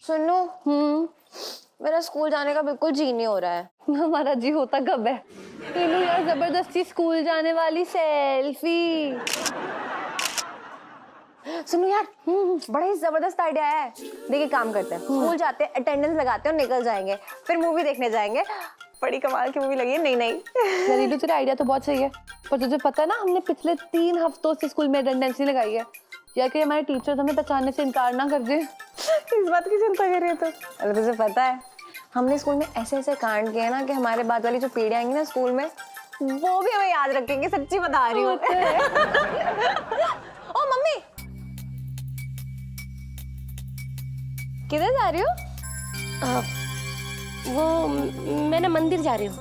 सुनो। मेरा स्कूल जाने का बिल्कुल जी नहीं हो रहा है। हमारा जी होता कब है? नीलू यार जबरदस्ती स्कूल जाने वाली सेल्फी। सुनो यार, बड़ा ही जबरदस्त आइडिया है। देखिए काम करते हैं, स्कूल जाते हैं, अटेंडेंस लगाते हैं और निकल जाएंगे, फिर मूवी देखने जाएंगे। बड़ी कमाल की मूवी लगी है। नहीं यार नीलू तेरा आइडिया तो बहुत सही है, पर तुझे पता है ना हमने पिछले 3 हफ्तों से स्कूल में अटेंडेंस नहीं लगाई है। यार कि हमारे टीचर्स हमें पहचानने से इनकार ना कर दे। इस बात की चिंता कर रही है तो? अरे तुझे पता है हमने स्कूल में ऐसे ऐसे कांड किए ना कि हमारे बाद वाली जो पीढ़ी आएंगी ना स्कूल में, वो भी हमें याद रखेंगे। सच्ची बता रही हूँ। ओ मम्मी, किधर जा रही हो? वो मैं ना मंदिर जा रही हूँ।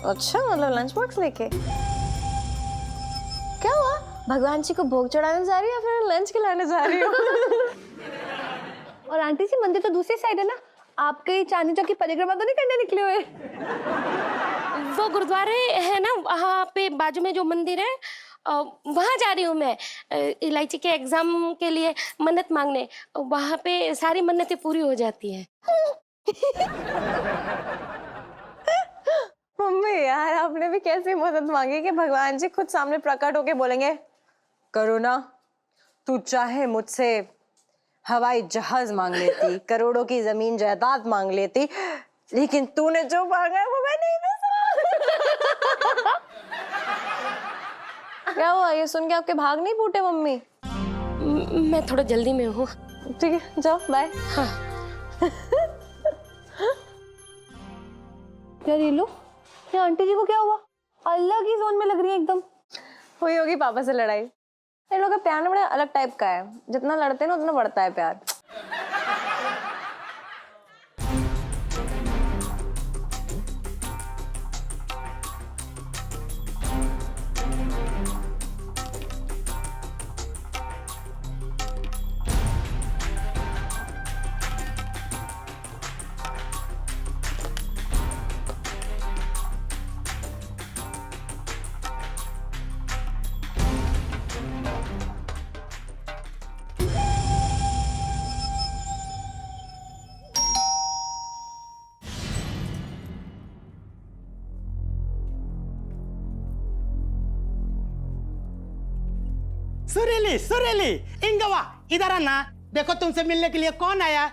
अच्छा, मतलब लंच बॉक्स लेके? क्या हुआ, भगवान जी को भोग चढ़ाने जा रही हो या फिर लंच खिलाने जा रही हो? और आंटी जी मंदिर तो दूसरी साइड है ना, आपके चांदनी चौक की परिक्रमा तो नहीं करने निकले हुए? वो गुरुद्वारे है ना, वहाँ पे बाजू में जो मंदिर है, वहाँ जा रही हूँ मैं। इलायची के एग्जाम के लिए मन्नत मांगने। वहाँ पे सारी मन्नतें पूरी हो जाती हैं। मम्मी यार, आपने भी कैसी मदद मांगी कि भगवान जी खुद सामने प्रकट होके बोलेंगे करो ना, तू चाहे मुझसे हवाई जहाज मांग लेती, करोड़ों की जमीन जायदाद मांग लेती, लेकिन तूने जो मांगा है वो मैं नहीं दे सकती। क्या हुआ, ये सुन के आपके भाग नहीं फूटे मम्मी? मैं थोड़ा जल्दी में हूँ। ठीक है, जाओ, बाय। हाँ। क्या नीलू, ये आंटी जी को क्या हुआ? अलग ही जोन में लग रही है एकदम। हुई होगी पापा से लड़ाई। इन लोगों का प्यार ना बड़ा अलग टाइप का है, जितना लड़ते हैं ना उतना बढ़ता है प्यार। सुरीली सुरीली, इंगवा इधर आना। देखो तुमसे मिलने के लिए कौन आया।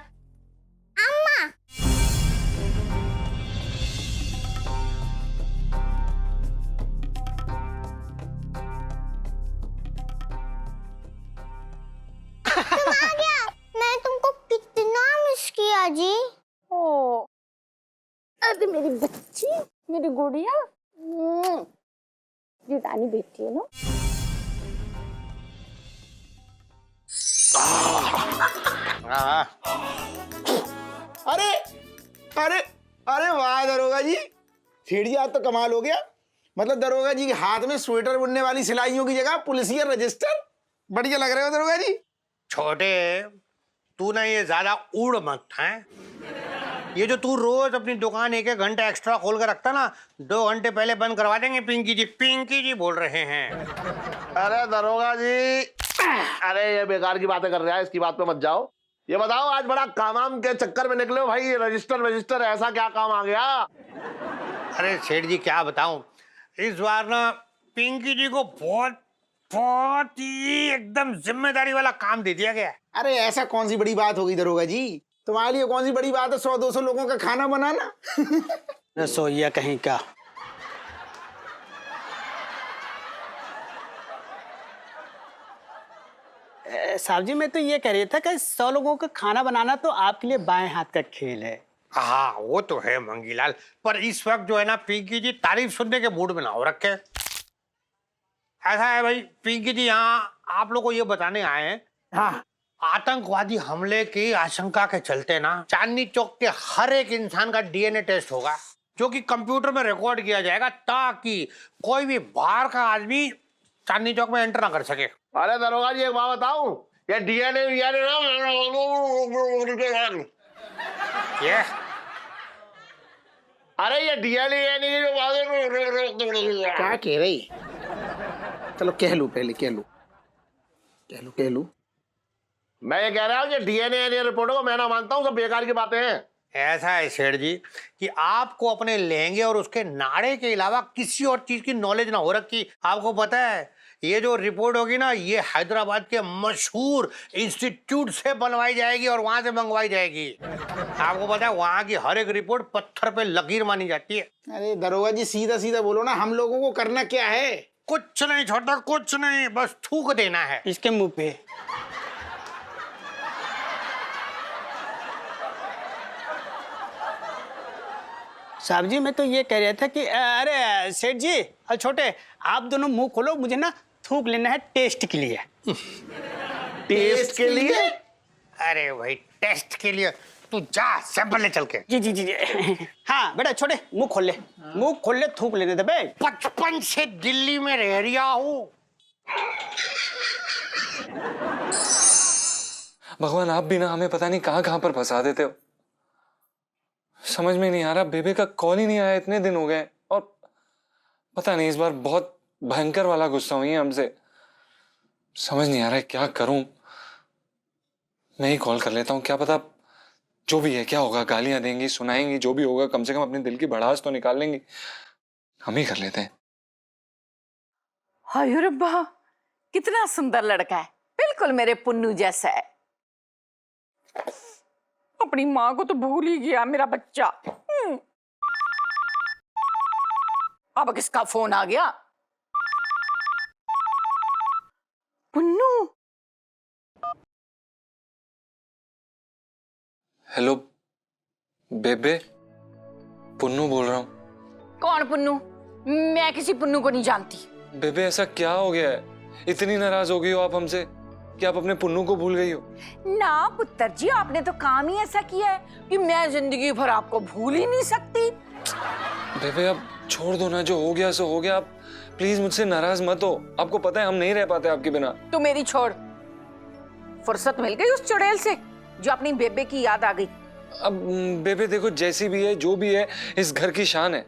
अम्मा। तुम आ गया। मैं तुमको कितना मिस किया जी। ओ, अरे मेरी बच्ची, मेरी गुड़िया, ये रानी बेटी है ना। अरे अरे अरे वाह दरोगा जी, सेठ जी आज तो कमाल हो गया। मतलब दरोगा जी के हाथ में स्वेटर बुनने वाली सिलाइयों की जगह पुलिसिया रजिस्टर। बढ़िया लग रहे हो दरोगा जी। छोटे, तू ना ये ज्यादा उड़ मत है। ये जो तू रोज अपनी दुकान 1-1 घंटा एक्स्ट्रा खोल कर रखता ना, 2 घंटे पहले बंद करवा देंगे। पिंकी जी बोल रहे हैं। अरे दरोगा जी, अरे ये बेकार की बातें कर रहा है, इसकी बात पे मत जाओ। ये बताओ आज बड़ा काम के चक्कर में निकले हो भाई, ये रजिस्टर ऐसा क्या काम आ गया? अरे सेठ जी क्या बताऊं, इस बार ना पिंकी जी को बहुत बहुत ही एकदम जिम्मेदारी वाला काम दे दिया गया है। अरे ऐसा कौन सी बड़ी बात होगी दरोगा जी, तुम्हारे लिए कौन सी बड़ी बात है 100-200 लोगों का खाना बनाना। रसोईया कहीं का। साहब जी मैं तो ये कह रही था कि 100 लोगों का खाना बनाना तो आपके लिए बाएं हाथ का खेल है। हाँ वो तो है मंगीलाल, पर इस वक्त जो है ना पिंकी जी तारीफ सुनने के मूड में ना हो रखे। ऐसा है भाई, पिंकी जी यहाँ आप लोग को ये बताने आए हैं। हाँ, आतंकवादी हमले की आशंका के चलते ना चांदनी चौक के हर एक इंसान का डीएनए टेस्ट होगा, जो कि कंप्यूटर में रिकॉर्ड किया जाएगा, ताकि कोई भी बाहर का आदमी चांदनी चौक में एंटर ना कर सके। अरे दरोगा जी एक बात बताऊं, ये डीएनए ये अरे ये डीएनए क्या कह रही? चलो कह लू, पहले कह लू। मैं ये कह रहा हूँ, ये डीएनए रिपोर्टों को मैं ना मानता हूँ, सब बेकार की बातें हैं। ऐसा है सेठ जी कि आपको अपने लहंगे और उसके नाड़े के अलावा किसी और चीज की नॉलेज ना हो रखी। आपको पता है ये जो रिपोर्ट होगी ना, ये हैदराबाद के मशहूर इंस्टीट्यूट से बनवाई जाएगी और वहां से मंगवाई जाएगी। आपको पता है वहां की हर एक रिपोर्ट पत्थर पे लकीर मानी जाती है। अरे दरोगा जी सीधा सीधा बोलो ना, हम लोगों को करना क्या है? कुछ नहीं छोटा, कुछ नहीं, बस थूक देना है इसके मुंह पे। साहब जी मैं तो ये कह रहा था कि अरे सेठ जी और छोटे, आप दोनों मुंह खोलो, मुझे ना थूक लेना है टेस्ट के लिए। टेस्ट के लिए? अरे भाई टेस्ट के लिए तू जा सैंपल ले चल के। जी जी जी जी। हाँ बेटा छोटे, मुंह खोल ले, मुंह खोल ले, थूक लेने दे बे। 55 से दिल्ली में रह रिया हूँ। भगवान आप भी ना हमें पता नहीं कहाँ कहाँ पर फंसा देते हो। समझ में नहीं आ रहा, बेबे का कॉल ही नहीं आया, इतने दिन हो गए। और पता नहीं इस बार बहुत भयंकर वाला गुस्सा हुई है हमसे। समझ नहीं आ रहा है क्या करूं। मैं ही कॉल कर लेता हूं, क्या पता जो भी है क्या होगा, गालियां देंगी, सुनाएंगी, जो भी होगा कम से कम अपने दिल की भड़ास तो निकाल लेंगी। हम ही कर लेते हैं। हाय रब्बा, कितना सुंदर लड़का है, बिल्कुल मेरे पुन्नू जैसा है। अपनी माँ को तो भूल ही गया मेरा बच्चा। अब किसका फोन आ गया? पुन्नू। हेलो बेबे, पुन्नू बोल रहा हूँ। कौन पुन्नू? मैं किसी पुन्नू को नहीं जानती। बेबे ऐसा क्या हो गया है, इतनी नाराज हो गई हो आप हमसे कि आप अपने पुन्नू को भूल गई हो? ना पुत्र जी, आपने तो काम ही ऐसा किया है कि मैं जिंदगी भर आपको भूल ही नहीं सकती। बेबे अब छोड़ दो ना, जो हो गया सो हो गया। आप प्लीज मुझसे नाराज मत हो। आपको पता है हम नहीं रह पाते आपके बिना। तू मेरी छोड़, फुर्सत मिल गई उस चुड़ैल से जो अपनी बेबे की याद आ गई। अब बेबे देखो, जैसी भी है जो भी है, इस घर की शान है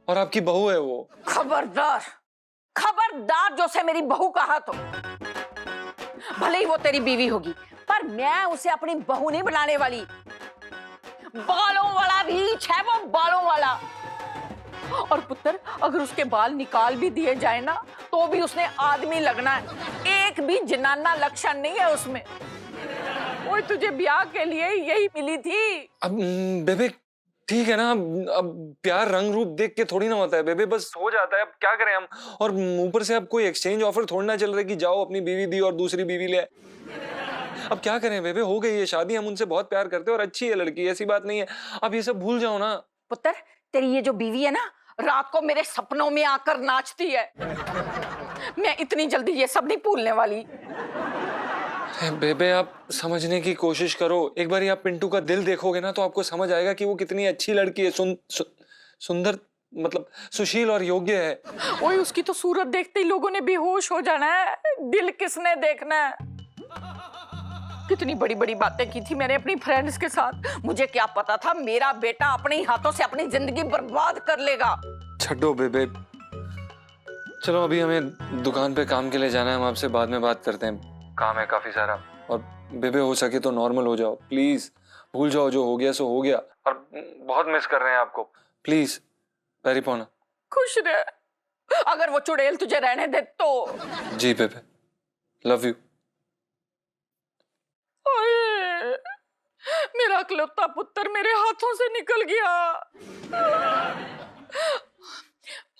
और आपकी बहू है वो। खबरदार, खबरदार जो से मेरी बहू कहा तो। भले ही वो तेरी बीवी होगी, पर मैं उसे अपनी बहू नहीं बनाने वाली। बालों वाला भी है वो, बालों वाला। और पुत्र, अगर उसके बाल निकाल भी दिए जाए ना, तो भी उसने आदमी लगना है। एक भी जनाना लक्षण नहीं है उसमें। वो तुझे ब्याह के लिए यही मिली थी। अब बेबे ठीक है ना, अब प्यार रंग रूप देख के थोड़ी ना होता है बेबे, बस हो जाता है। अब क्या करें हम। और ऊपर से अब कोई एक्सचेंज ऑफर थोड़ी ना चल रहा है कि जाओ अपनी बीवी दी और दूसरी बीवी ले। अब क्या करें बेबे, हो गई है शादी, हम उनसे बहुत प्यार करते हैं और अच्छी है लड़की, ऐसी बात नहीं है। अब ये सब भूल जाओ ना। पुत्र, तेरी ये जो बीवी है ना, रात को मेरे सपनों में आकर नाचती है। मैं इतनी जल्दी ये सब नहीं भूलने वाली। बेबे आप समझने की कोशिश करो। एक बार आप पिंटू का दिल देखोगे ना, तो आपको समझ आएगा कि वो कितनी अच्छी लड़की है। सुंदर, मतलब सुशील और योग्य है। ओए, उसकी तो सूरत देखते ही लोगों ने बेहोश हो जाना है, दिल किसने देखना है। कितनी बड़ी बड़ी बातें की थी मैंने अपनी फ्रेंड्स के साथ। मुझे क्या पता था मेरा बेटा अपने हाथों से अपनी जिंदगी बर्बाद कर लेगा। छड्डो बेबे, चलो अभी हमें दुकान पे काम के लिए जाना है, हम आपसे बाद में बात करते हैं, काम है काफी सारा। और बेबे हो सके तो नॉर्मल हो जाओ प्लीज, भूल जाओ जो हो गया सो हो गया। और बहुत मिस कर रहे हैं आपको, प्लीज पैरी पौना। खुश रह, अगर वो चुड़ैल तुझे रहने दे तो। जी बेबे, लव यू। मेरा इकलौता पुत्र मेरे हाथों से निकल गया।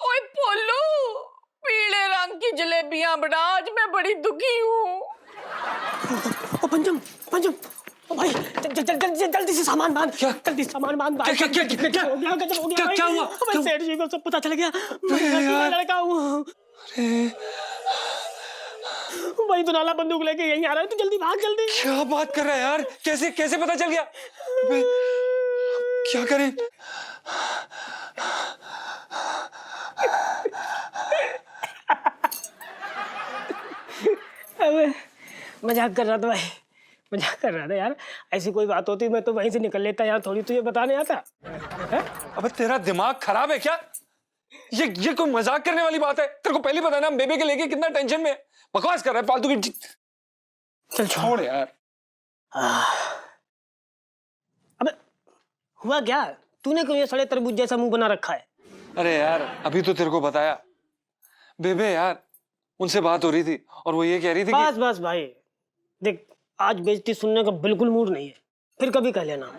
ओए पोलू, पीले रंग की जलेबियां बना, आज मैं बड़ी दुखी हूँ। पंचम पंचम, ओ भाई जल्दी से सामान बांध। क्या? जल्दी सामान बांध। क्या हो गया? गजब हो गया। क्या हुआ? सेठ जी को सब पता चल गया, मैं लड़का हूँ। भाई तो नाला बंदूक लेके यहीं आ रहा है, तो जल्दी भाग, जल्दी। क्या बात कर रहा है यार, कैसे कैसे पता चल गया? क्या करें? अबे मजाक कर रहा था भाई, मजाक कर रहा था यार। ऐसी कोई बात होती मैं तो वहीं से निकल लेता, यहाँ थोड़ी तुझे बताने आता है? अबे तेरा दिमाग खराब है क्या? ये कोई मजाक करने वाली बात है? तेरे को पहले पता है ना हम बेबे के लेके कितना टेंशन में है। बकवास कर रहा है फालतू की। चल छोड़ यार। अबे हुआ क्या? तूने क्यों ये सड़े तरबूज जैसा मुंह बना रखा है? अरे यार अभी तो तेरे को बताया बेबे यार, उनसे बात हो रही थी और वो ये कह रही थी बस बस भाई, देख आज बेइज्जती सुनने का बिल्कुल मूड नहीं है, फिर कभी कह लेना।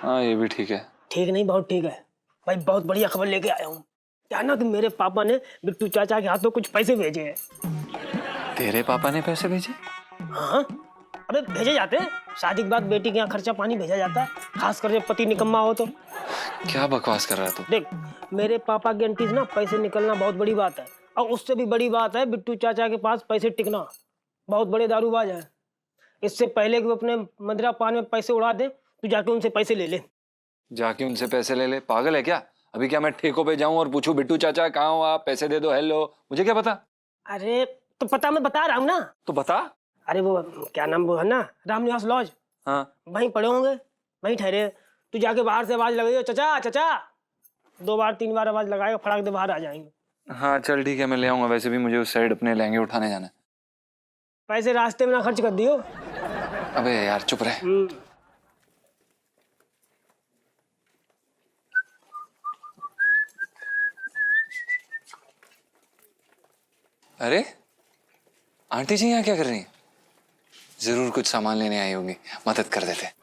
हाँ ये भी ठीक है। ठीक नहीं, बहुत ठीक है भाई, बहुत बढ़िया खबर लेके आया हूँ। क्या ना कि मेरे पापा ने बिट्टू चाचा के हाथों कुछ पैसे भेजे हैं। तेरे पापा ने पैसे भेजे? हाँ अबे भेजे जाते हैं, शादी के बाद बेटी के यहाँ खर्चा पानी भेजा जाता है, खासकर जब पति निकम्मा हो तो। क्या बकवास कर रहा तू? देख मेरे पापा की एंटीज ना पैसे निकलना बहुत बड़ी बात है, और उससे भी बड़ी बात है बिट्टू चाचा के पास पैसे टिकना। बहुत बड़े दारूबाज है। इससे पहले कि वो अपने मदिरा पान में पैसे उड़ा दे, तू जाके उनसे पैसे ले ले। जाके उनसे पैसे ले ले? पागल है क्या? अभी क्या मैं ठेकों पे जाऊं और पूछूं बिट्टू चाचा कहाँ हो आप, पैसे दे दो, हेलो, मुझे क्या पता? अरे तो पता मैं बता रहा हूँ ना। तो बता। अरे वो क्या नाम वो है ना, रामनिवास लॉज, हाँ वहीं पड़े होंगे, वहीं ठहरे। तू जाके बाहर से आवाज लगाइयो, चचा चचा, 2 बार 3 बार आवाज लगाएगा, फटाक दे बाहर आ जाएंगे। हाँ चल ठीक है, मैं ले आऊंगा। वैसे भी मुझे उस साइड अपने लहंगे उठाने जाना है। पैसे रास्ते में ना खर्च कर दियो। अबे यार चुप रहे। अरे आंटी जी यहाँ क्या कर रही हैं? जरूर कुछ सामान लेने आई होंगी, मदद कर देते।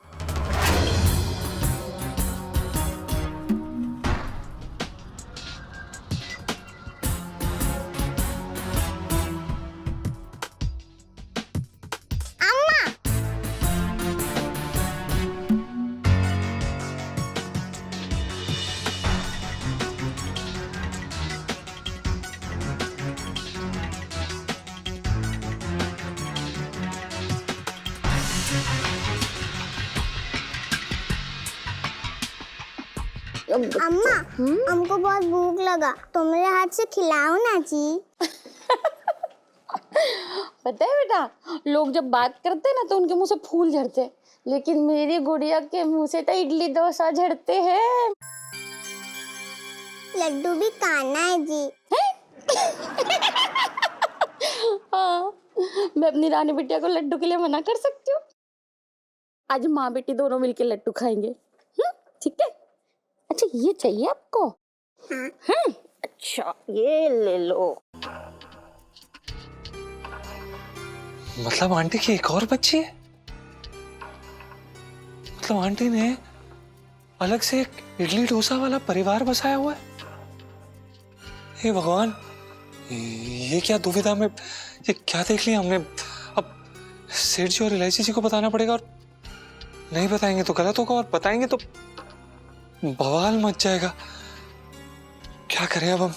अम्मा हमको बहुत भूख लगा, तो मेरे हाथ से खिलाओ ना जी। पता है बेटा, लोग जब बात करते हैं ना तो उनके मुंह से फूल झड़ते हैं, लेकिन मेरी गुड़िया के मुंह से तो इडली डोसा झड़ते हैं। लड्डू भी खाना है जी। हाँ, मैं अपनी रानी बिटिया को लड्डू के लिए मना कर सकती हूँ? आज माँ बेटी दोनों मिलके लड्डू खाएंगे, ठीक है? अच्छा ये चाहिए आपको? अच्छा ये ले लो। मतलब आंटी की एक और बच्ची है? मतलब आंटी ने अलग से एक इडली डोसा वाला परिवार बसाया हुआ है? हे भगवान, ये क्या दुविधा में, ये क्या देख लिया हमने? अब सेठ जी और इलायची जी को बताना पड़ेगा, और नहीं बताएंगे तो गलत होगा, और बताएंगे तो बवाल मच जाएगा। क्या करें अब हम?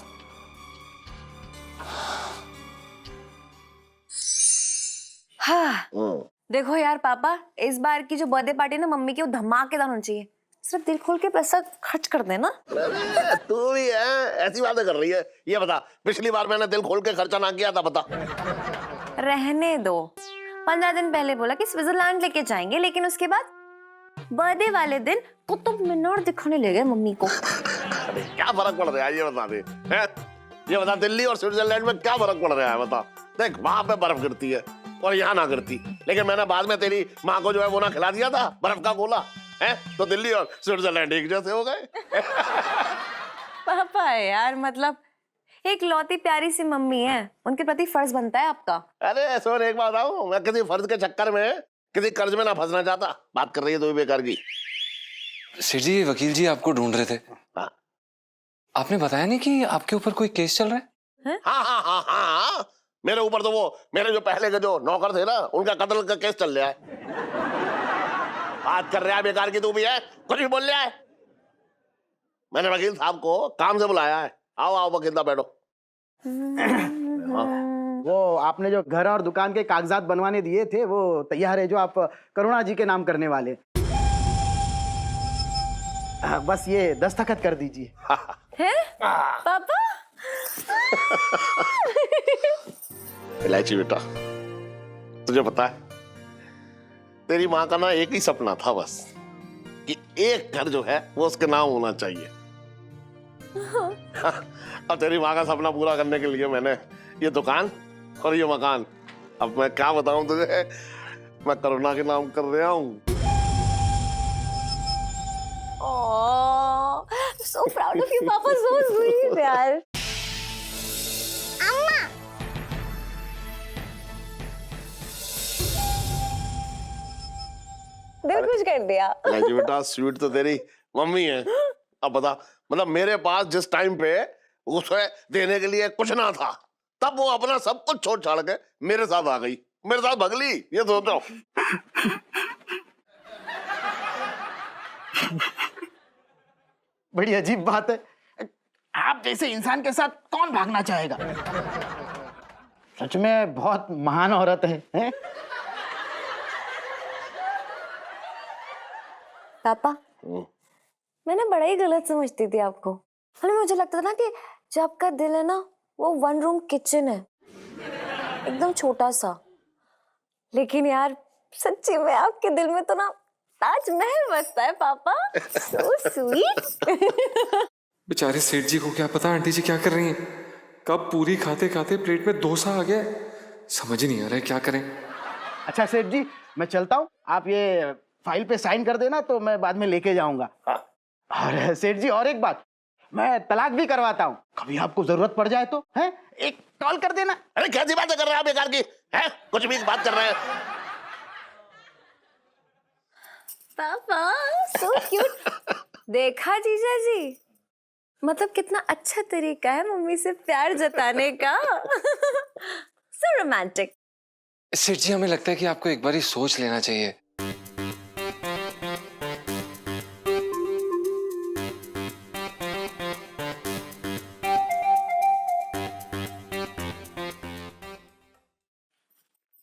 हाँ देखो यार पापा, इस बार की जो बर्थडे पार्टी ना मम्मी की, वो धमाकेदार होनी चाहिए। सिर्फ दिल खोल के पैसा खर्च कर देना। तू भी है ऐसी बातें कर रही है। ये बता, पिछली बार मैंने दिल खोल के खर्चा ना किया था, बता। रहने दो, 15 दिन पहले बोला कि स्विट्जरलैंड लेके जाएंगे, लेकिन उसके बाद बर्थडे वाले दिन कुतुब मीनार दिखाने ले गए मम्मी को। अरे क्या फर्क पड़ रहा है ये बता दे, हैं? ये बता, दिल्ली और स्विट्जरलैंड में क्या फर्क पड़ रहा है बता। देख वहां पे बर्फ गिरती है और यहाँ ना गिरती, लेकिन मैंने बाद में तेरी माँ को जो है वो ना खिला दिया था बर्फ का गोला, है? तो दिल्ली और स्विट्जरलैंड एक जैसे हो गए। पापा यार, मतलब एक लौती प्यारी सी मम्मी है, उनके प्रति फर्ज बनता है आपका। अरे सोन एक बात बताऊं, मैं किसी फर्ज के चक्कर में किसी कर्ज में ना फंसना चाहता। बात कर रही है तो भी बेकार की। सेठ जी, वकील जी आपको ढूंढ रहे थे। हाँ। आपने बताया नहीं कि आपके ऊपर कोई केस चल रहा है? हाँ हाँ हाँ हाँ, मेरे ऊपर तो वो मेरे जो पहले के जो नौकर थे ना, उनका कत्ल का केस चल रहा है। बात कर रहा है बेकार की तू भी है, कुछ भी बोल रहा है। मैंने वकील साहब को काम से बुलाया है। आओ आओ वकील साहब बैठो। वो आपने जो घर और दुकान के कागजात बनवाने दिए थे वो तैयार है, जो आप करुणा जी के नाम करने वाले। बस ये दस्तखत कर दीजिए। है पापा? इलायची बेटा, तुझे पता है तेरी माँ का ना एक ही सपना था बस, कि एक घर जो है वो उसके नाम होना चाहिए। अब तेरी माँ का सपना पूरा करने के लिए मैंने ये दुकान और ये मकान अब मैं क्या बताऊं तुझे, मैं करुणा के नाम कर रहा हूँ। Oh, I'm so proud of you, Papa. So sweet, यार. अम्मा दिल खुश कर दिया. जी बेटा, स्वीट तो तेरी मम्मी है। अब बता, मतलब मेरे पास जिस टाइम पे उसे देने के लिए कुछ ना था, तब वो अपना सब कुछ छोड़ छाड़ के मेरे साथ आ गई, मेरे साथ भगली। ये सोचो। बड़ी अजीब बात है, आप जैसे इंसान के साथ कौन भागना चाहेगा? सच में बहुत महान औरत है, हैं? पापा, मैं ना बड़ा ही गलत समझती थी आपको। मतलब मुझे लगता था ना कि जो आपका दिल है ना, वो 1 रूम किचन है, एकदम छोटा सा। लेकिन यार सच्ची में आपके दिल में तो ना ताजमहल बसता है पापा। So sweet. बेचारे सेठ जी को क्या पता आंटी जी क्या कर रही हैं। कब पूरी खाते खाते प्लेट में डोसा आ गया, समझ ही नहीं आ रहा है क्या करें। अच्छा सेठ जी, मैं चलता हूँ, आप ये फाइल पे साइन कर देना तो मैं बाद में लेके जाऊंगा। और सेठ जी और एक बात, मैं तलाक भी करवाता हूँ, कभी आपको जरूरत पड़ जाए तो हैं, एक कॉल कर देना। अरे कैसी बातें कर रहे हैं आप बेकार की, हैं? कुछ भी बात कर रहे हैं। पापा सो क्यूट। देखा जीजा जी, मतलब कितना अच्छा तरीका है मम्मी से प्यार जताने का। So romantic. सेठ जी, हमें लगता है कि आपको एक बार ही सोच लेना चाहिए।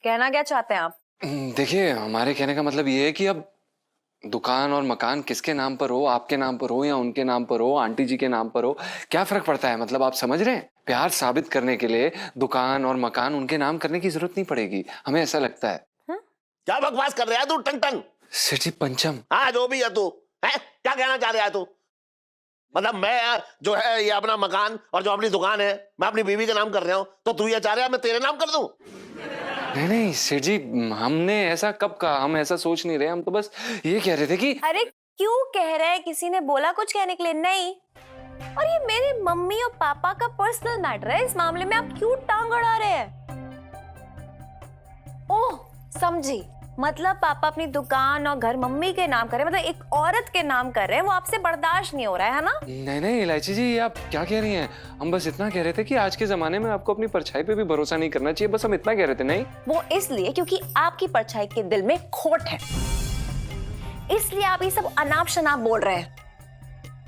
कहना क्या चाहते हैं आप? देखिए, हमारे कहने का मतलब ये है कि अब दुकान और मकान किसके नाम पर हो, आपके नाम पर हो या उनके नाम पर हो, आंटी जी के नाम पर हो, क्या फर्क पड़ता है? मतलब आप समझ रहे हैं, प्यार साबित करने के लिए दुकान और मकान उनके नाम करने की जरूरत नहीं पड़ेगी, हमें ऐसा लगता है। क्या बकवास कर रहा है तू, टंग टंग? सेठ जी, पंचम। हाँ, जो भी है तू, है क्या कहना चाह रहा है तू? मतलब मैं जो है ये अपना मकान और जो अपनी दुकान है, मैं अपनी बीवी के नाम कर रहा हूँ, तो तू ये चाह रहा है मैं तेरे नाम कर दूं? नहीं नहीं सेठ जी, हमने ऐसा कब कहा, हम ऐसा सोच नहीं रहे, हम तो बस ये कह रहे थे कि अरे क्यों कह रहे हैं? किसी ने बोला कुछ कहने के लिए? नहीं। और ये मेरे मम्मी और पापा का पर्सनल मैटर है, इस मामले में आप क्यों टांग अड़ा रहे हैं? ओह समझी, मतलब पापा अपनी दुकान और घर मम्मी के नाम कर रहे हैं, मतलब एक औरत के नाम कर रहे हैं, वो आपसे बर्दाश्त नहीं हो रहा है ना? नहीं नहीं इलायची जी, ये आप क्या कह रही हैं? हम बस इतना कह रहे थे कि आज के जमाने में आपको अपनी परछाई पे भी भरोसा नहीं करना चाहिए, बस हम इतना कह रहे थे। नहीं, वो इसलिए क्योंकि आपकी परछाई के दिल में खोट है, इसलिए आप ये सब अनाप शनाप बोल रहे हैं।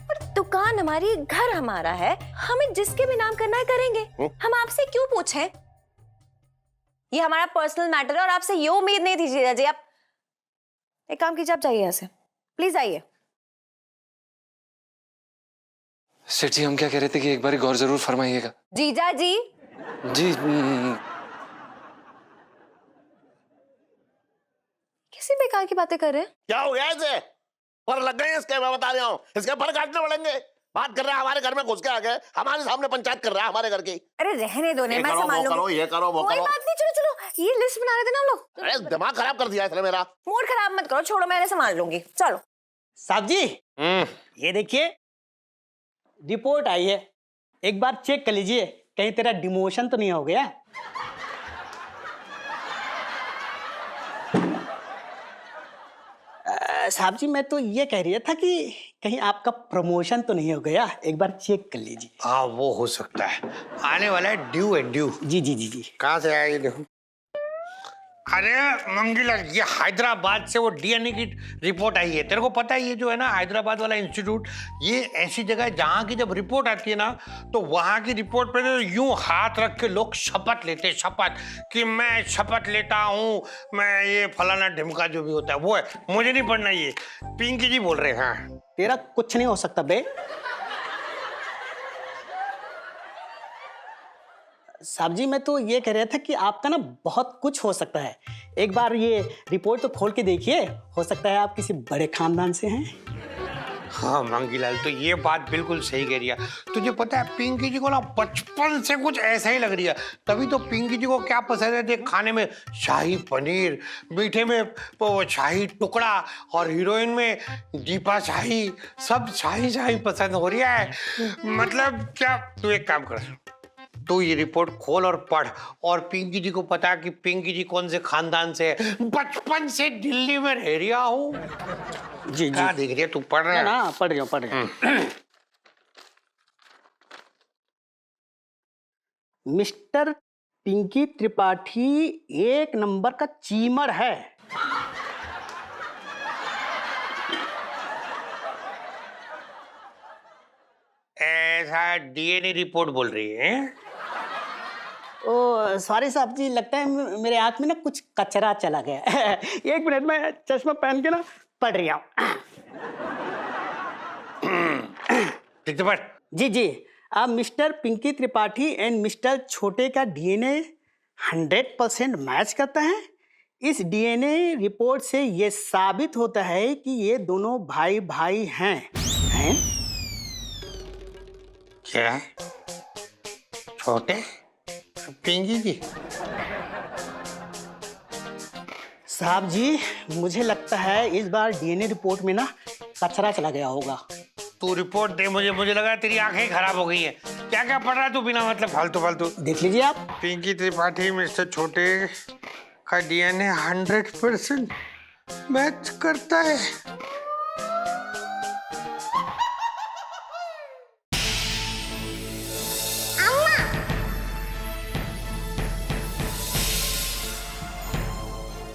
और दुकान हमारी, घर हमारा है, हमें जिसके भी नाम करना है करेंगे। हम आपसे क्यों पूछें? ये हमारा पर्सनल मैटर है और आपसे ये उम्मीद नहीं थी जीजा जी। आप एक काम कीजिए, आप जाइए यहाँ से, प्लीज आइए। सेठ जी, हम क्या कह रहे थे कि एक बार गौर जरूर फरमाइएगा। जीजा जी जी। किसी बेकार की बातें कर रहे हैं? क्या हो गया इसे? पर लग गए इसके, मैं बता रहा हूँ, इसके पर काटने पड़ेंगे। बात कर रहा है हमारे घर में घुस के आ गए, हमारे सामने पंचायत कर रहा है हमारे घर की। अरे रहने दो, नहीं मैं करो, संभाल वो करो, लूंगी। ये करो, वो कोई करो। बात नहीं, चलो चलो, ये लिस्ट बना रहे थे ना हम लोग। अरे दिमाग खराब कर दिया इसने मेरा। मूड खराब मत करो, छोड़ो, मैंने संभाल लूंगी। चलो साहब जी, ये देखिए रिपोर्ट आई है, एक बार चेक कर लीजिए, कहीं तेरा डिमोशन तो नहीं हो गया। साहब जी, मैं तो ये कह रही था कि कहीं आपका प्रमोशन तो नहीं हो गया, एक बार चेक कर लीजिए। हाँ, वो हो सकता है, आने वाला है ड्यू है, ड्यू। जी जी जी जी। कहाँ से आया ये देखो? अरे मंगीला, ये हैदराबाद से वो डीएनए की रिपोर्ट आई है। तेरे को पता है ये जो है ना हैदराबाद वाला इंस्टीट्यूट, ये ऐसी जगह है जहाँ की जब रिपोर्ट आती है ना, तो वहाँ की रिपोर्ट पे तो यूं हाथ रख के लोग शपथ लेते, शपथ कि मैं शपथ लेता हूँ, मैं ये फलाना ढिमका जो भी होता है वो है। मुझे नहीं पढ़ना, ये पिंकी जी बोल रहे हैं। हाँ, तेरा कुछ नहीं हो सकता बे। साहब जी, मैं तो ये कह रहा था कि आपका ना बहुत कुछ हो सकता है, एक बार ये रिपोर्ट तो खोल के देखिए, हो सकता है आप किसी बड़े खानदान से हैं। हाँ मंगीलाल, तो ये बात बिल्कुल सही कह रही है। तुझे पता है पिंकी जी को ना बचपन से कुछ ऐसा ही लग रही है। तभी तो पिंकी जी को क्या पसंद है देख, खाने में शाही पनीर, मीठे में वो शाही टुकड़ा, और हीरोइन में दीपा शाही, सब शाही शाही पसंद हो रही है। मतलब क्या, तू एक काम कर, तू ये रिपोर्ट खोल और पढ़, और पिंकी जी को पता कि पिंकी जी कौन से खानदान से है। बचपन से दिल्ली में रह रहा हूँ। जी क्या देख रही है तू, पढ़ रहा है ना, पढ़ रही हूँ। मिस्टर पिंकी त्रिपाठी एक नंबर का चीमर है। ऐसा डीएनए रिपोर्ट बोल रही है। ओ सॉरी साहब जी, लगता है मेरे आंख में ना कुछ कचरा चला गया। एक मिनट में चश्मा पहन के ना पढ़ रही हूँ। ठीक तो पढ़। जी जी। अब mister Pinky Tripathi and mister Chhote का डीएनए 100% मैच करता है। इस डीएनए रिपोर्ट से ये साबित होता है कि ये दोनों भाई भाई हैं। क्या है? छोटे पिंकी जी? साहब जी, मुझे लगता है इस बार डीएनए रिपोर्ट में ना कचरा चला गया होगा। तू रिपोर्ट दे मुझे लगा तेरी आंखें खराब हो गई हैं। क्या क्या पढ़ रहा है तू बिना मतलब फालतू फालतू? देख लीजिए आप। पिंकी त्रिपाठी मिस्टर छोटे का डीएनए 100% मैच करता है।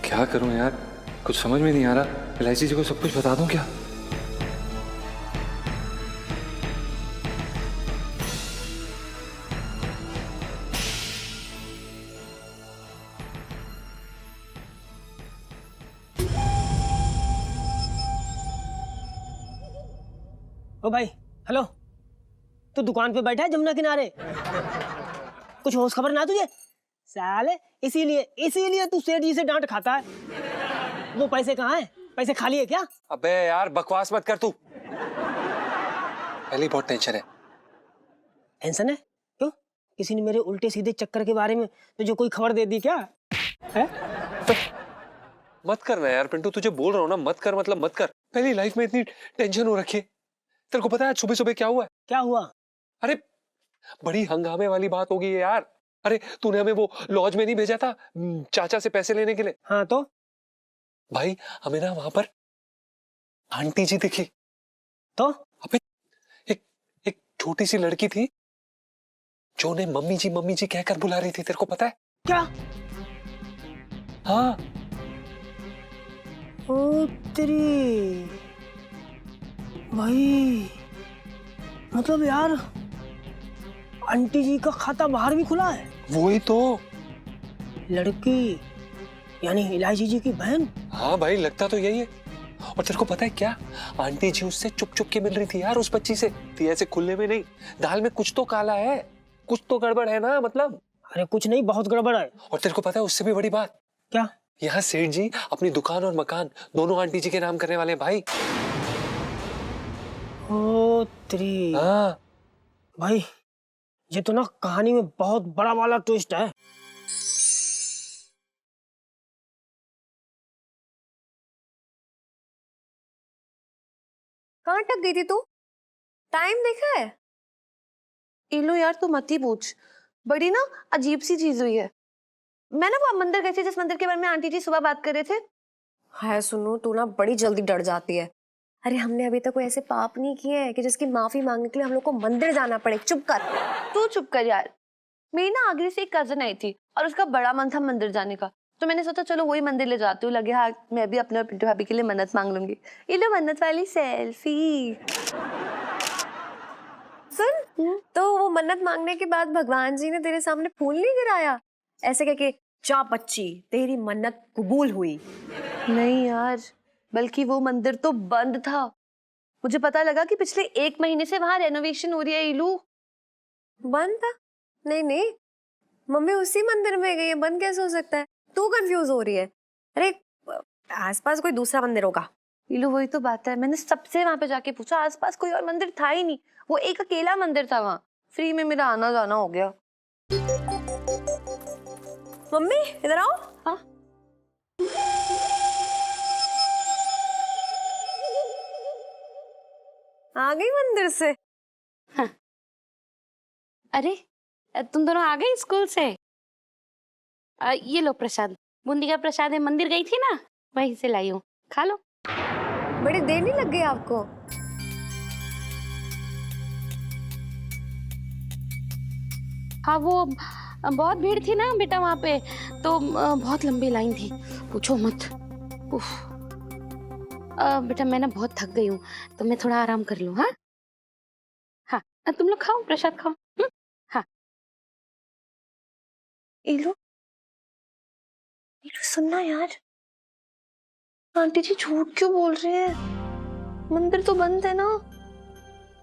क्या करूं यार, कुछ समझ में नहीं आ रहा। इलायची जी को सब कुछ बता दूं क्या? ओ भाई, हेलो। तू दुकान पे बैठा है जमुना किनारे? कुछ होश खबर ना तुझे? साले इसीलिए तू सेठ जी से डांट खाता है। वो पैसे कहाँ हैं? पैसे खाली है क्या? अबे यार बकवास मत कर तू। पहले बहुत टेंशन है। टेंशन है? क्यों? किसी ने मेरे उल्टे सीधे चक्कर के बारे में तुझे कोई खबर दे दी क्या है? मत करना यार पिंटू, तुझे बोल रहा हूँ ना, मत कर, मतलब मत कर। पहली लाइफ में इतनी टेंशन हो रखी है। तेरे को पता है आज सुबह सुबह क्या हुआ है? क्या हुआ? अरे बड़ी हंगामे वाली बात होगी ये यार। अरे तूने हमें वो लॉज में नहीं भेजा था चाचा से पैसे लेने के लिए? हाँ तो भाई हमें ना वहां पर आंटी जी दिखी। तो अबे एक छोटी सी लड़की थी जो उन्हें मम्मी जी कहकर बुला रही थी। तेरे को पता है क्या? हाँ। ओ तेरी भाई, मतलब यार आंटी जी का खाता बाहर भी खुला है। वही तो लड़की यानी इलायची जी की बहन। हाँ भाई, लगता तो यही है। और तेरे को पता है क्या, आंटी जी उससे चुप चुप के मिल रही थी यार, उस बच्ची से। थी ऐसे खुले में नहीं। दाल में कुछ तो काला है, कुछ तो गड़बड़ है ना मतलब। अरे कुछ नहीं, बहुत गड़बड़ है। और तेरे को पता है उससे भी बड़ी बात क्या? यहाँ सेठ जी अपनी दुकान और मकान दोनों आंटी जी के नाम करने वाले हैं भाई। ओ तेरी। हाँ भाई ये तो ना कहानी में बहुत बड़ा वाला ट्विस्ट है। कहाँ अटक गई थी तू? टाइम देखा है? इलो यार तू मत ही पूछ, बड़ी ना अजीब सी चीज हुई है। मैं ना वो मंदिर गई थी जिस मंदिर के बारे में आंटी जी सुबह बात कर रहे थे। हाय सुनो, तू ना बड़ी जल्दी डर जाती है। अरे हमने अभी तक कोई ऐसे पाप नहीं किए हैं कि जिसकी माफी मांगने के लिए हम लोग को मंदिर जाना पड़े। चुप कर। तू चुप कर यार। मेरी ना आगरे से एक कजन आई थी और उसका बड़ा मन था मंदिर जाने का, तो मैंने सोचा चलो वही मंदिर ले जाती हूँ। लगे हाँ मैं भी अपने और पिंटू भाभी के लिए मन्नत मांग लूंगी। ये लो मन्नत वाली सेल्फी। सुन, तो वो मन्नत मांगने के बाद भगवान जी ने तेरे सामने फूल नहीं गिराया, ऐसे कह के जा बच्ची तेरी मन्नत कबूल हुई? नहीं यार, बल्कि वो मंदिर तो बंद था। मुझे पता लगा कि पिछले 1 महीने से वहां रेनोवेशन हो रही है। इलू बंद था? नहीं नहीं, मम्मी उसी मंदिर में गई है, बंद कैसे हो सकता है? तू कंफ्यूज हो रही है। अरे आसपास कोई दूसरा मंदिर होगा। लीलू वही तो बात है, मैंने सबसे वहां पे जाके पूछा, आसपास कोई और मंदिर था ही नहीं, वो एक अकेला मंदिर था वहां, फ्री में मेरा आना जाना हो गया। मम्मी इधर आओ। हाँ आ गई मंदिर से। हाँ। अरे तुम दोनों आ गई स्कूल से? ये लो प्रसाद, बूंदी का प्रसाद है, मंदिर गई थी ना वहीं से लाई हूँ, खा लो। बड़ी देर नहीं लग गई आपको? हाँ वो बहुत भीड़ थी ना बेटा वहाँ पे, तो बहुत लंबी लाइन थी, पूछो मत। उफ। बेटा मैं ना बहुत थक गई हूँ, तो मैं थोड़ा आराम कर लूँ। हाँ हाँ तुम लोग खाओ, प्रसाद खाओ। हाँ इलू सुनना यार, आंटी जी झूठ क्यों बोल रहे हैं? मंदिर तो बंद है ना।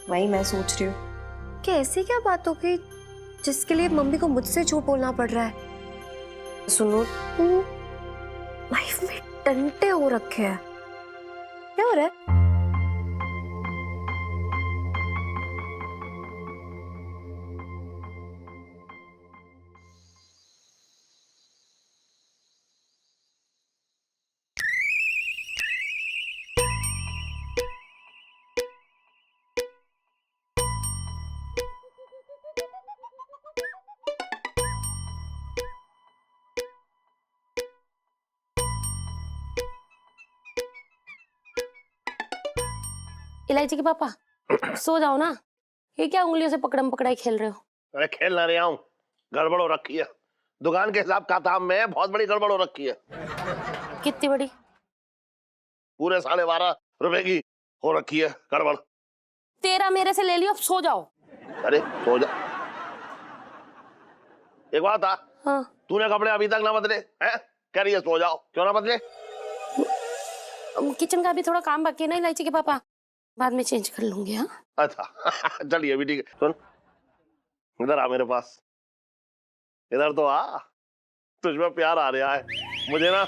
वही मैं सोच रही हूँ कि ऐसी क्या बात हो गई जिसके लिए मम्मी को मुझसे झूठ बोलना पड़ रहा है? सुनो, लाइफ में टंटे हो रखे हैं। क्या हो रहा है? इलायची के पापा सो जाओ ना, ये क्या उंगलियों से पकड़म पकड़ाई खेल रहे हो? अरे खेल ना रहा हूँ, गड़बड़ हो रखी है दुकान के हिसाब किताब में, बहुत बड़ी गड़बड़ हो रखी है। कितनी बड़ी? पूरे 12.5 रुपए की हो रखी है गड़बड़। तेरा मेरे से ले लियो, अब सो जाओ। अरे सो जा। एक बात था, हाँ तूने कपड़े अभी तक ना बदले हैं? कह रही है सो जाओ, क्यों ना बदले? किचन का भी थोड़ा काम बाकी है ना इलायची के पापा, बाद में चेंज कर लूंगी। हाँ अच्छा चलिए अभी ठीक है। सुन इधर आ मेरे पास, इधर तो आ, तुझमें प्यार आ रहा है मुझे ना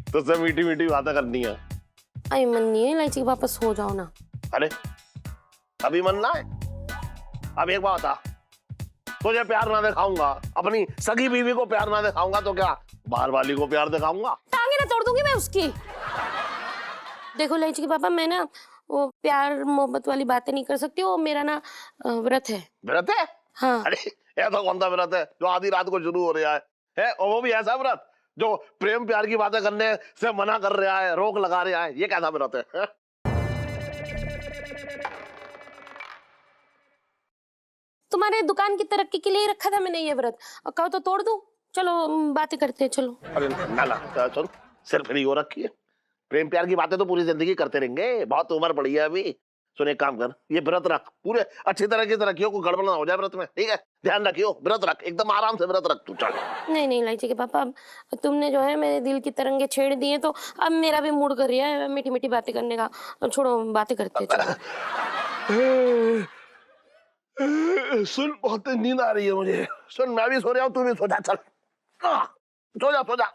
तुझसे मीठी मीठी बातें करनी है। आई मन नहीं है इलायची के पापा, सो जाओ ना। अरे अभी मन ना है? अब एक बात बता, तुझे प्यार ना दिखाऊंगा, अपनी सगी बीवी को प्यार ना दिखाऊंगा तो क्या बाहर वाली को प्यार दिखाऊंगा? टांगे ना तोड़ दूंगी मैं उसकी। देखो इलायची के पापा, मैं ना वो प्यार मोहब्बत वाली बातें नहीं कर सकती, वो मेरा ना व्रत है। व्रत है? हाँ। अरे ऐसा कौन सा व्रत है जो आधी रात को शुरू हो रहा है? और वो भी ऐसा व्रत जो प्रेम प्यार की बातें करने से मना कर रहा है, रोक लगा रहा है? ये कैसा व्रत है? तुम्हारे दुकान की तरक्की के लिए रखा था मैंने ये व्रत, और कहो तो तोड़ दूं? चलो बातें करते हैं, चलो। अरे ना सुन, सिर्फ फ्री हो रखी है, प्रेम प्यार की बातें तो पूरी जिंदगी करते रहेंगे, बहुत उम्र पड़ी है अभी। सुन एक काम कर, ये व्रत रख, पूरे अच्छी तरह की रखियो, कोई गड़बड़ ना हो जाए व्रत में, ठीक है? ध्यान रखियो, व्रत रख, एकदम आराम से व्रत रख तू। चल नहीं नहीं इलायची के पापा, अब तुमने जो है मेरे दिल की तरंगे छेड़ दिए, तो अब मेरा भी मूड कर रहा है मीठी मीठी बातें करने का। अब छोड़ो, बातें करते हैं, चलो। सुन बहुत नींद आ रही है मुझे, सुन मैं भी सो रहा हूँ, तू भी सो जा, चल सो जा सो जा।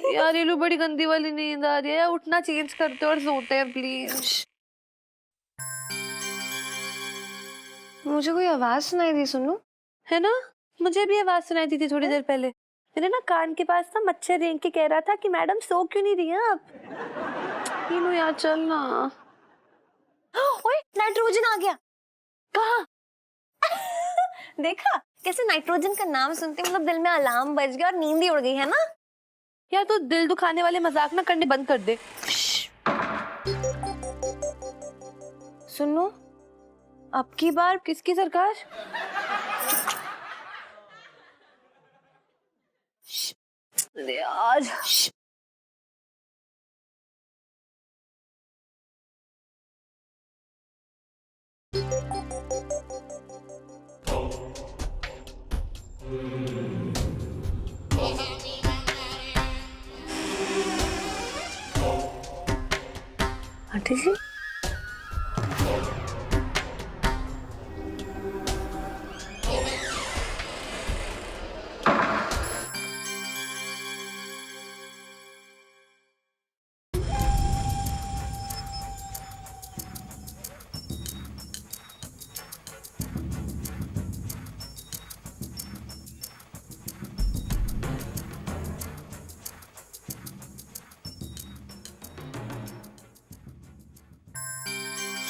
यार ये लो, बड़ी गंदी वाली नींद आ रही है, उठना चेंज करते और सोते हैं प्लीज। मुझे कोई आवाज सुनाई दी, सुनो, है ना? मुझे भी आवाज सुनाई दी थी थोड़ी देर पहले, मेरे ना कान के पास ना मच्छर रेंग के कह रहा था कि मैडम सो क्यों नहीं रही हैं आप? ये लो यार, चल ना। ओए नाइट्रोजन आ गया। कहाँ? देखा कैसे नाइट्रोजन का नाम सुनते मतलब दिल में अलार्म बज गया और नींद ही उड़ गई है ना। यार तू दिल दुखाने वाले मजाक ना करने बंद कर दे। सुनो, अब की बार किसकी सरकार? यार आंटी जी,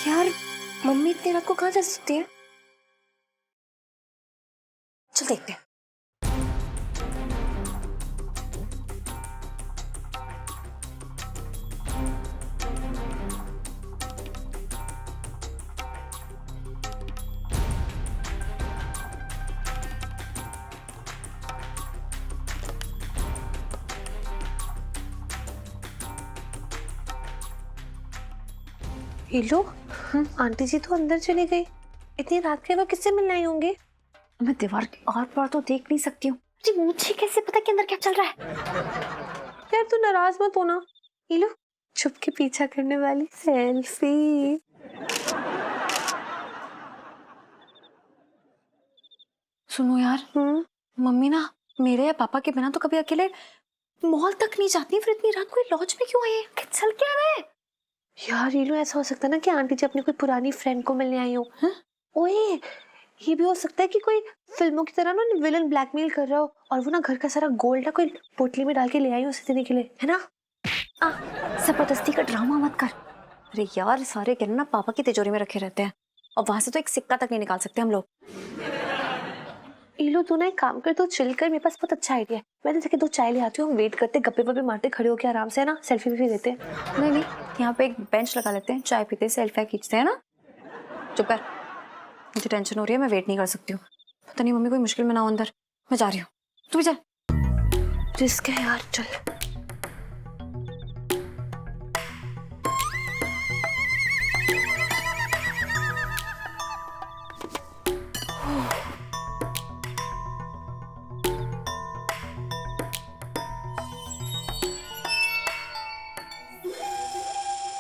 यार मम्मी इतनी रात को कहाँ जा सकती है? चल देखते हैं। हीलो, आंटी जी तो अंदर चली गई। इतनी रात के वो किससे मिलने आई होंगी? मैं दीवार के और पार तो देख नहीं सकती हूँ। मुझे कैसे पता कि अंदर क्या चल रहा है? यार तू नाराज मत होना। हीलो, छुप के पीछा करने वाली सेल्फी। सुनो यार, मम्मी ना मेरे या पापा के बिना तो कभी अकेले मॉल तक नहीं जाती, फिर इतनी रात को लॉज में क्यों आई है? चल क्या रहा है? यार हीलो, ऐसा हो सकता है ना कि आंटी जी अपनी कोई पुरानी फ्रेंड को मिलने आई हो। ओए, ये भी हो सकता है कि कोई फिल्मों की तरह ना विलन ब्लैकमेल कर रहा हो और वो ना घर का सारा गोल्ड ना कोई पोटली में डाल के ले आई हो उसे देने के लिए, है ना? जबरदस्ती का ड्रामा मत कर। अरे यार, सारे गहने ना पापा की तिजोरी में रखे रहते हैं और वहां से तो एक सिक्का तक नहीं निकाल सकते हम लोग। हीलो, तू ना एक काम कर, तू चिल कर, मेरे पास बहुत अच्छा आइडिया है। मैं तो 2 चाय ले आती हूँ, हम वेट करते, गप्पे वप्पे मारते, खड़े होके आराम से, है ना, सेल्फी भी लेते हैं। नहीं, यहाँ पे एक बेंच लगा लेते हैं, चाय पीते सेल्फी खींचते हैं ना। चुप कर, मुझे टेंशन हो रही है, मैं वेट नहीं कर सकती हूँ। पता नहीं मम्मी कोई मुश्किल में ना हो अंदर। मैं जा रही हूँ, तू भी चल। रिस्क है यार, चल।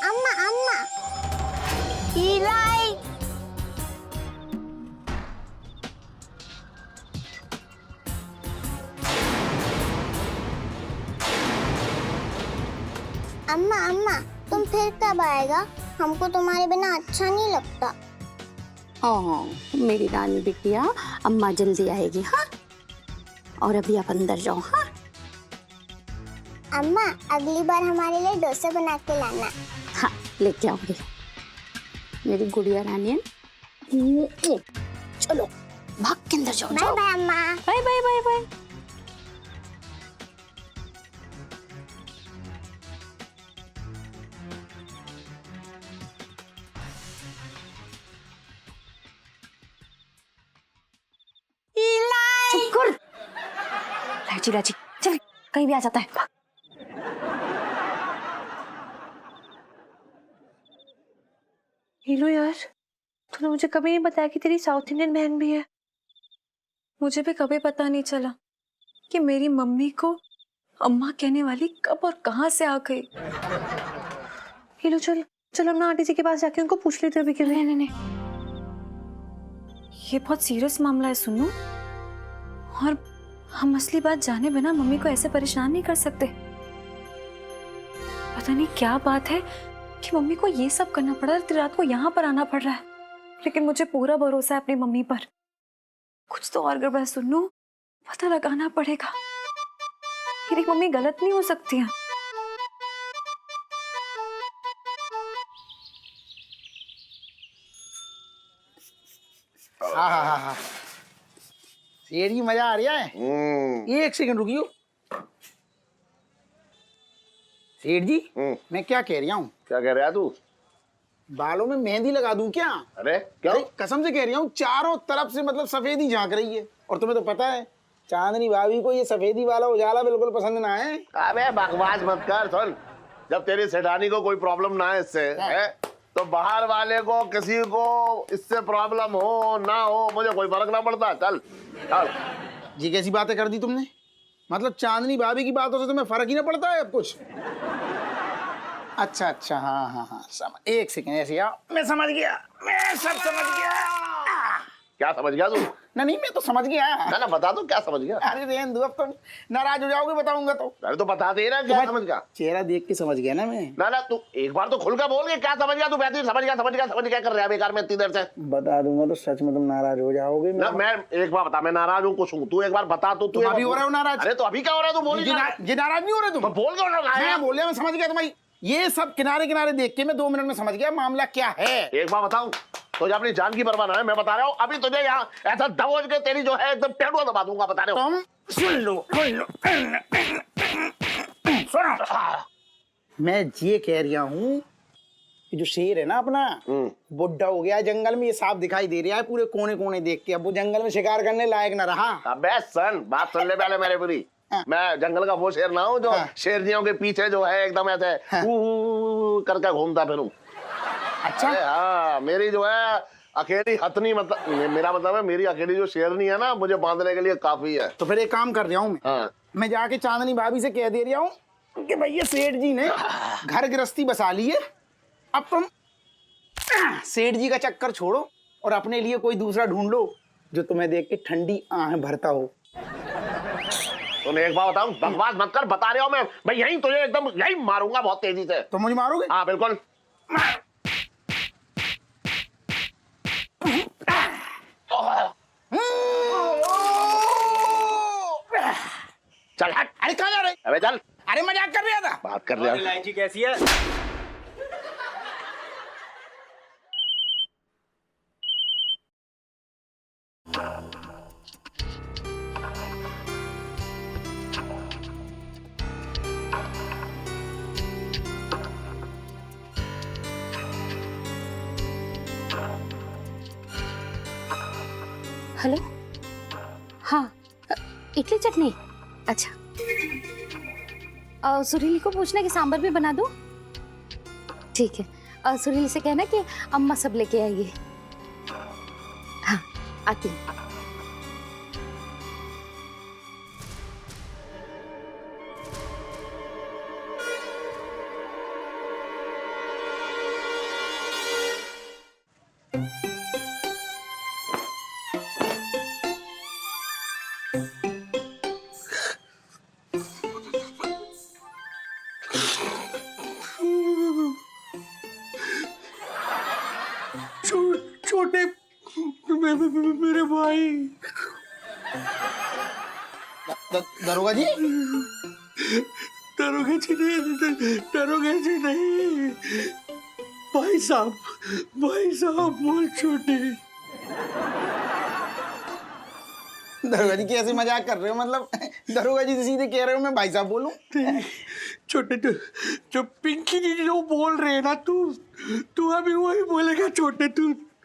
अम्मा अम्मा इलाई अम्मा अम्मा तुम फिर कब आएगा? हमको तुम्हारे बिना अच्छा नहीं लगता। हाँ मेरी रानी बिटिया, अम्मा जल्दी आएगी। हाँ, और अभी आप अंदर जाओ। हाँ अम्मा अगली बार हमारे लिए डोसा बना के लाना। हाँ, लेके आऊंगी मेरी गुड़िया रानी। चलो भाग के अंदर जाओ। बाय बाय अम्मा। Bye bye bye bye. चुप कर, लाची लाची, चल कहीं भी आ जाता है। भाग। हीलो यार, तूने मुझे कभी नहीं बताया कि तेरी साउथ इंडियन बहन भी है। मुझे भी कभी पता नहीं चला कि मेरी मम्मी को अम्मा कहने वाली कब और कहां से आ गई। हीलो चल चल, हम ना आंटी जी के पास जाके उनको पूछ लेते अभी के लिए। नहीं, ये बहुत सीरियस मामला है सुनो, और हम असली बात जाने बिना मम्मी को ऐसे परेशान नहीं कर सकते। पता नहीं क्या बात है कि मम्मी को ये सब करना पड़ा, रात को यहाँ पर आना पड़ रहा है, लेकिन मुझे पूरा भरोसा है अपनी मम्मी पर। कुछ तो और गड़बड़ है सुनो, पता लगाना पड़ेगा। मेरी मम्मी गलत नहीं हो सकती है। हाँ हाँ हाँ हाँ। सेठ जी मजा आ रहा है। एक सेकंड रुकियो। सेठ जी मैं क्या कह रहा हूँ? क्या कह रहा है तू? बालों में मेहंदी लगा दूं क्या? अरे क्या? अरे कसम से कह रहा हूँ, चारों तरफ से मतलब सफेदी झांक रही है। और तुम्हें तो पता है चांदनी भाभी को ये सफेदी वाला उजाला बिल्कुल पसंद ना है। अबे बकवास मत कर। सुन, जब तेरी सेठानी को कोई प्रॉब्लम ना है इससे है, तो बाहर वाले को किसी को इससे प्रॉब्लम हो ना हो मुझे कोई फर्क ना पड़ता। चल चल। जी कैसी बातें कर दी तुमने? मतलब चांदनी भाभी की बातों से तुम्हें फर्क ही ना पड़ता है अब कुछ? अच्छा अच्छा, हाँ हाँ हाँ समझ। एक सेकंड ऐसे आओ, मैं समझ गया, मैं सब समझ गया। क्या समझ गया तू? नहीं मैं तो समझ गया। ना बता दो क्या समझ गया। अरे रहने दो, अब तुम नाराज हो जाओगे बताऊंगा तो। अरे तो बता दे ना क्या समझ गया। चेहरा देख के समझ गया ना मैं। ना तू एक बार तो खुल कर बोल के क्या समझ गया तू? बेहतरीन समझ गया कर रहा है बेकार में इतनी देर से। बता दूंगा तो सच में तुम नाराज हो जाओगे। ना मैं एक बार बता, मैं नाराज हूँ कुछ हूँ? तू एक बार बता तो। तू अभी हो रहे हो नाराज? अरे तो अभी क्या हो रहा है? तू बोल। ये नाराज नहीं हो रहे तुम? बोल क्यों रहा है? मैं बोल रहा, मैं समझ गया तुम्हारी ये सब किनारे किनारे देख के मैं 2 मिनट में समझ गया मामला क्या है। एक बार बताऊं तुझे अपनी जान की परवाह ना है। मैं बता रहा हूँ अभी तुझे यहाँ ऐसा दबोच के तेरी जो है एकदम टेढ़ुआ दबा दूंगा। बता रहे हो तुम सुन लो। सुनो, मैं ये कह रहा हूँ कि जो शेर है ना अपना, बुढ़ा हो गया जंगल में, ये सांप दिखाई दे रहा है पूरे कोने कोने देख के। अब वो जंगल में शिकार करने लायक ना रहा। अबे सन, बात सुन ले पहले मेरे पूरी। मैं जंगल का वो शेर ना हूँ जो शेरनियों के पीछे जो है एकदम ऐसे करके घूमता फिरूं। अच्छा हाँ, मेरी जो है अकेली हथनी, मतलब मेरा मतलब है मेरी अकेली जो शेरनी है ना, मुझे बांधने के लिए काफी है। तो फिर एक काम कर रहा हूँ मैं जाके चांदनी भाभी से कह दे रहा हूँ कि भैया सेठ जी ने घर गृहस्थी बसा ली है, अब तुम सेठ जी का चक्कर छोड़ो और अपने लिए कोई दूसरा ढूंढ लो जो तुम्हें देख के ठंडी आंखें भरता हो। तूने एक बार बताऊं, बकवास मत कर। बता रहा हूँ मैं यहीं तुझे एकदम यहीं मारूंगा बहुत तेजी से। तो मुझे मारोगे? हाँ बिल्कुल। चल हट। अरे कहाँ जा रहे? अबे चल। अरे मजाक कर रहा था। बात कर रहा। इलायची कैसी है? हेलो, हाँ इडली चटनी। अच्छा सुरीली को पूछना कि सांबर भी बना दूँ? ठीक है, सुरीली से कहना कि अम्मा सब लेके आएगी। हाँ आती हूँ। छोटे मेरे भाई। दरोगा जी? दरोगा जी नहीं, भाई साहब बोल छोटे। दरोगा जी कैसे मजाक कर रहे हो? मतलब दरोगा जी से सीधे कह रहे हो मैं भाई साहब बोलूं? छोटे जो पिंकी जी जो बोल रहे हैं ना, तू अभी वही बोलेगा छोटे।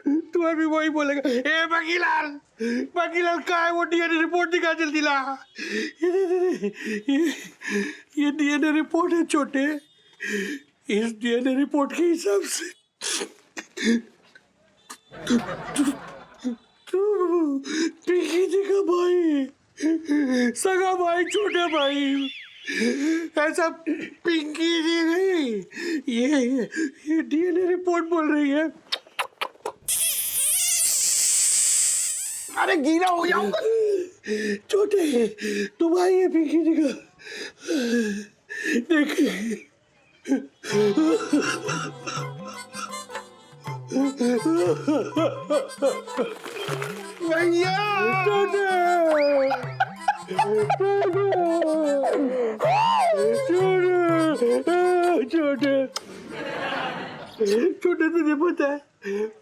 तू अभी वही बोलेगा। ए बाकीलाल कहाँ है? वो डीएनए रिपोर्ट दिखा जल्दी ला। ये डीएनए रिपोर्ट है छोटे। इस डीएनए रिपोर्ट के हिसाब से तू पिंकी जी का भाई, सगा भाई, छोटा भाई। ऐसा पिंकी जी नहीं, ये डीएनए रिपोर्ट बोल रही है। अरे गीला हो जाऊंगा। छोटे तू भाई है पिंकी जी का। देख भैया छोटे तुझे पता है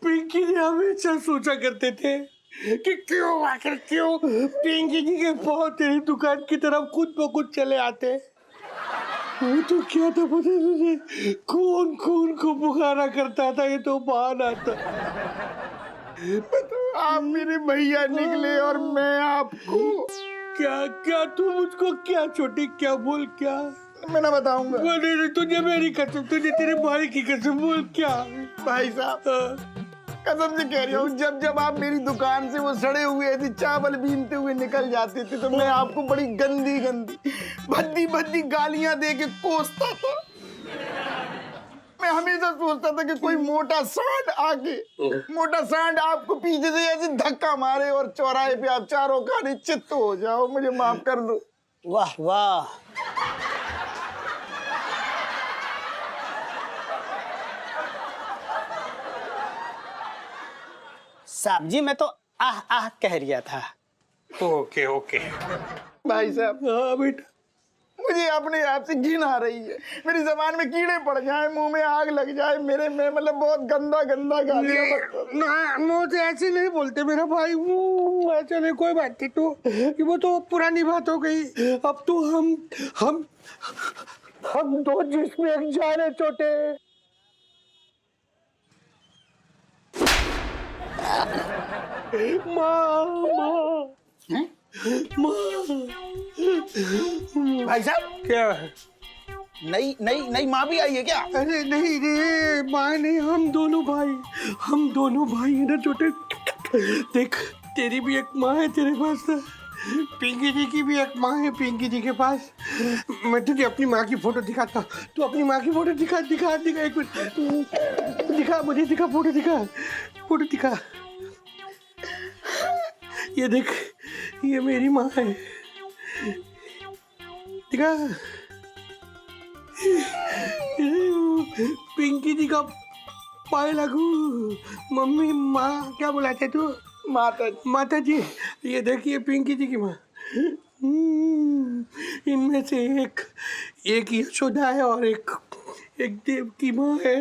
पिंकी जी हमेशा सोचा करते थे कि क्यों आखिर क्यों पिंकी जी के पाँव तेरी दुकान की तरफ खुद ब खुद चले आते। वो तो क्या था पता है तुझे, कौन कौन को पुकारा करता था, ये तो बहाना था। आप मेरे भैया निकले और मैं आपको। क्या क्या तू मुझको क्या छोटी क्या बोल क्या? मैं ना बताऊंगा। बोले तुझे मेरी कसम, तुझे तेरे भाई की कसम, बोल क्या? भाई साहब कसम से कह रही हूँ, जब जब आप मेरी दुकान से वो सड़े हुए ऐसे चावल बीनते हुए निकल जाते थे तो मैं आपको बड़ी गंदी गंदी भद्दी भद्दी गालियां दे के कोसता था। मैं हमेशा सोचता था कि कोई मोटा सांड आके मोटा सांड आपको पीछे से ऐसे धक्का मारे और चौराहे पे आप चारों खाने चित्त हो जाओ। मुझे माफ कर दो। वाह वाह, साहब जी मैं तो आह आह कह रिया था। ओके ओके भाई साहब। हाँ बेटा, मुझे अपने आप से घिन आ रही है। मेरी जबान में कीड़े पड़ जाए, मुंह में आग लग जाए, मेरे में मतलब बहुत गंदा गंदा गालियां मत। मुझे ऐसे नहीं बोलते मेरा भाई, वो ऐसा नहीं, कोई बात नहीं। तो वो तो पुरानी बात हो गई। अब तो हम दो जिसमें एक जान है छोटे। माँ भाई साहब क्या? नई नई नई माँ भी आई है क्या? अरे नहीं रे माँ नहीं, हम दोनों भाई है ना छोटे। देख तेरी भी एक माँ है तेरे पास ना, पिंकी जी की भी एक माँ है पिंकी जी के पास। मैं तुझे अपनी माँ की फोटो दिखाता हूँ, तू अपनी माँ की फोटो दिखा दिखा दिखा, एक मिनट दिखा, मुझे दिखा, फोटो दिखा। ये देख, ये मेरी माँ है, दिखा। पिंकी जी का पाए लगू। मम्मी माँ क्या बुलाते तू? माता जी। ये देखिए पिंकी जी की माँ। इनमें से एक यशोदा है और एक देव की माँ है।